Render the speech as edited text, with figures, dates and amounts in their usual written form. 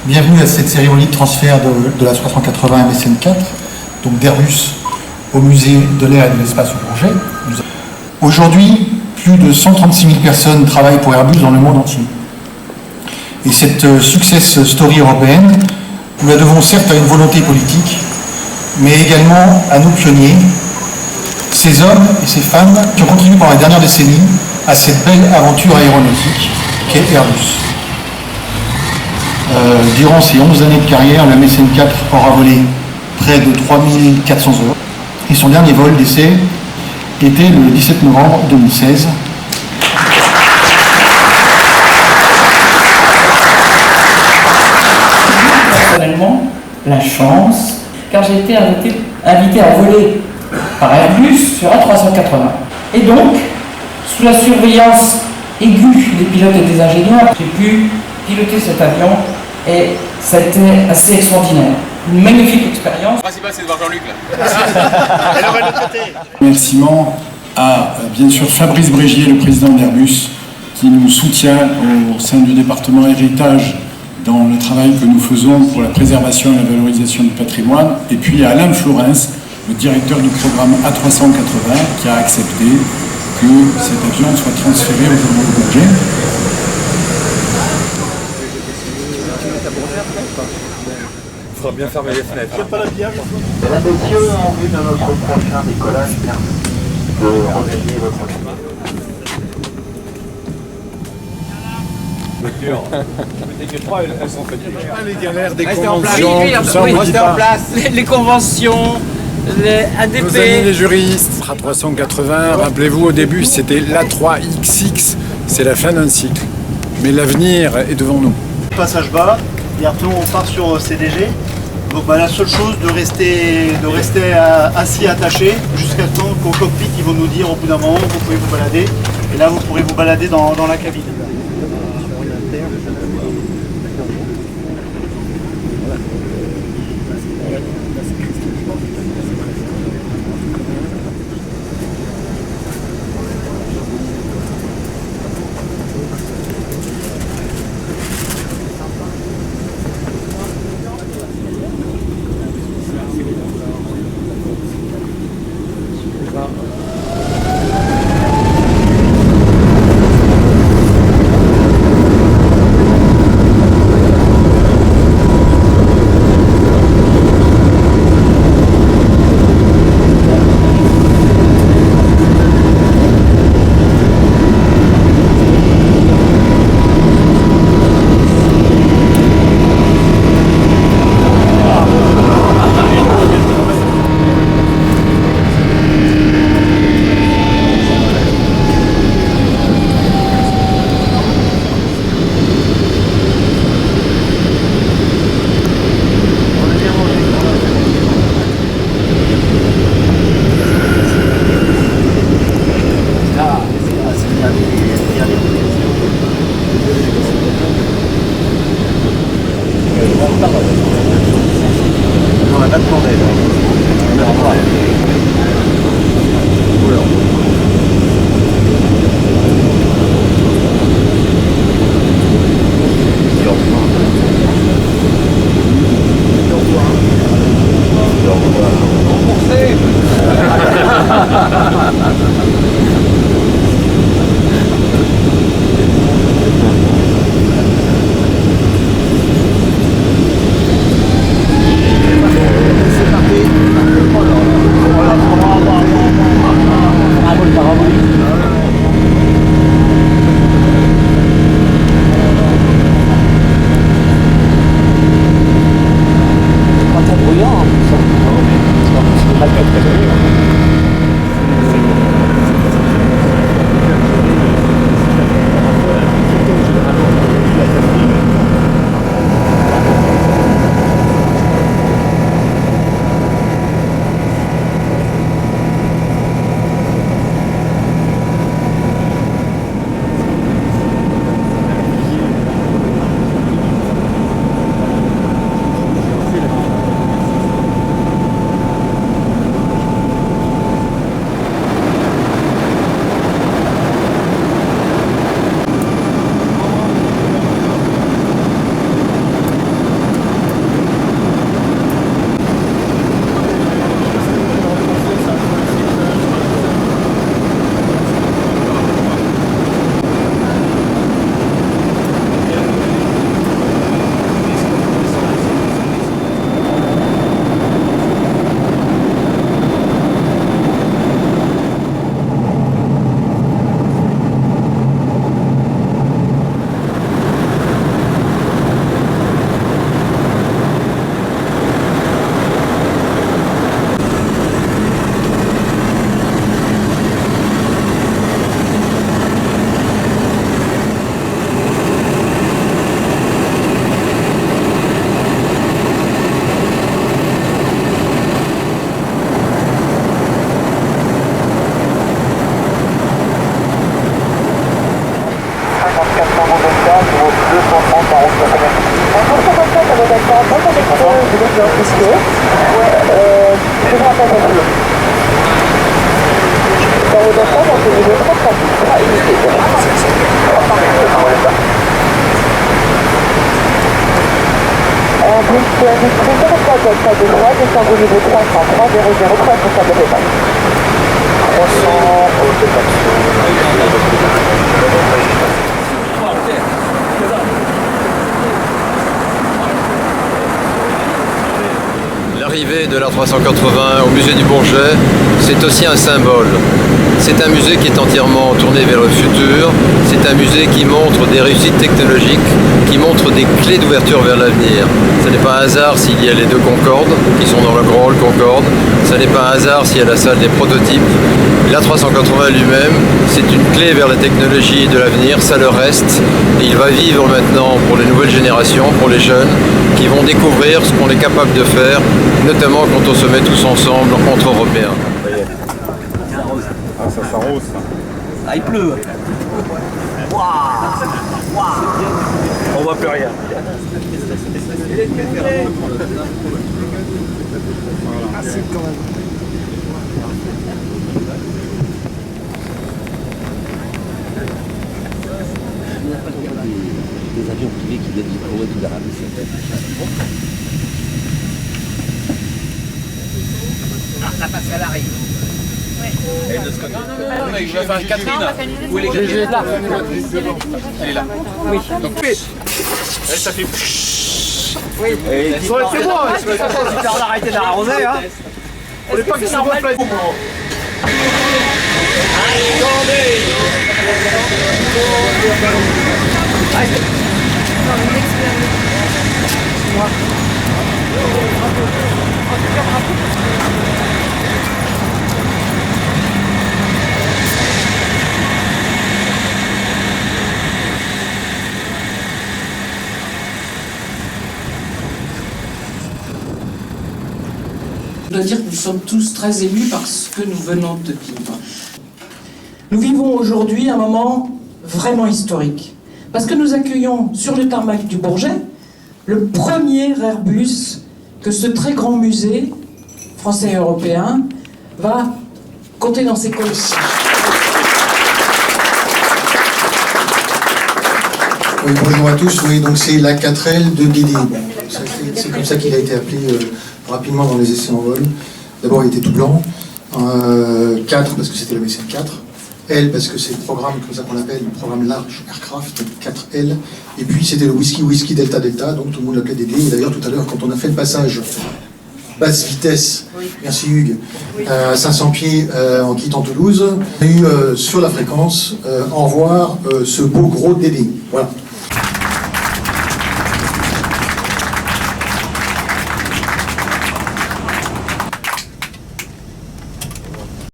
Bienvenue à cette cérémonie de transfert de la 380 MSN 4, donc d'Airbus au musée de l'air et de l'espace au Bourget. Aujourd'hui, plus de 136 000 personnes travaillent pour Airbus dans le monde entier. Et cette success story européenne, nous la devons certes à une volonté politique, mais également à nos pionniers, ces hommes et ces femmes qui ont contribué pendant les dernières décennies à cette belle aventure aéronautique qu'est Airbus. Durant ces 11 années de carrière, la MSN 4 aura volé près de 3400 heures et son dernier vol d'essai était le 17 novembre 2016. Personnellement, la chance, car j'ai été invité à voler par Airbus sur A380. Et donc, sous la surveillance aiguë des pilotes et des ingénieurs, j'ai pu piloter cet avion et ça a été assez extraordinaire. Une magnifique expérience. Le principal, c'est de voir Jean-Luc là. Remerciements à bien sûr Fabrice Brégier, le président d'Airbus, qui nous soutient au sein du département héritage dans le travail que nous faisons pour la préservation et la valorisation du patrimoine, et puis à Alain Florence, le directeur du programme A380, qui a accepté que cet avion soit transféré aujourd'hui au Bourget. Il faudra bien fermer les fenêtres. Mesdames, Messieurs, en vue de notre prochain décollage, merci de regagner votre Les galères des Restez en conventions, place. tout ça, on dit Restez en pas. place. Les conventions, les ADP. Nos amis les juristes. A380, rappelez-vous, au début, c'était l'A3XX, c'est la fin d'un cycle. Mais l'avenir est devant nous. Passage bas, bientôt on part sur CDG. Donc la seule chose de rester assis attaché jusqu'à ce temps qu'au cockpit ils vont nous dire au bout d'un moment vous pouvez vous balader. Et là vous pourrez vous balader dans la cabine. On a pas demandé L'arrivée de l'A380 au musée du Bourget, c'est aussi un symbole. C'est un musée qui est entièrement tourné vers le futur, c'est un musée qui montre des réussites technologiques, qui montre des clés d'ouverture vers l'avenir. Ce n'est pas un hasard s'il y a les deux Concorde, qui sont dans le grand hall Concorde, ce n'est pas un hasard s'il y a la salle des prototypes. L'A380 lui-même, c'est une clé vers la technologie et de l'avenir, ça le reste. Et il va vivre maintenant pour les nouvelles générations, pour les jeunes, qui vont découvrir ce qu'on est capable de faire, notamment quand on se met tous ensemble entre Européens. Ah, ça s'arrose, ça. Ah, il pleut. On voit plus rien. Des avions privés qui viennent du Koweït ou d'Arabie Saoudite. La passerelle arrive. Et de ce côté. Non, mais je vais faire Catherine. Où est les Je vais là. Elle est là. Oui. Donc, ça fait. Oui. C'est bon, On a arrêté d'arroser, hein. on n'est pas que ça va plein. Je dois dire que nous sommes tous très émus par ce que nous venons de vivre. Nous vivons aujourd'hui un moment vraiment historique, parce que nous accueillons sur le tarmac du Bourget le premier Airbus que ce très grand musée français et européen va compter dans ses collections. Oui, bonjour à tous, oui, donc c'est la 4L de Guédé. Bon, c'est comme ça qu'il a été appelé rapidement dans les essais en vol. D'abord il était tout blanc, 4 parce que c'était la MSN 4, L parce que c'est le programme comme ça qu'on l'appelle, le programme Large Aircraft, 4L, et puis c'était le Whisky Delta Delta, donc tout le monde l'appelait DD, et d'ailleurs tout à l'heure quand on a fait le passage basse vitesse, merci Hugues, à 500 pieds en quittant Toulouse, on a eu sur la fréquence, au revoir ce beau gros DD, voilà.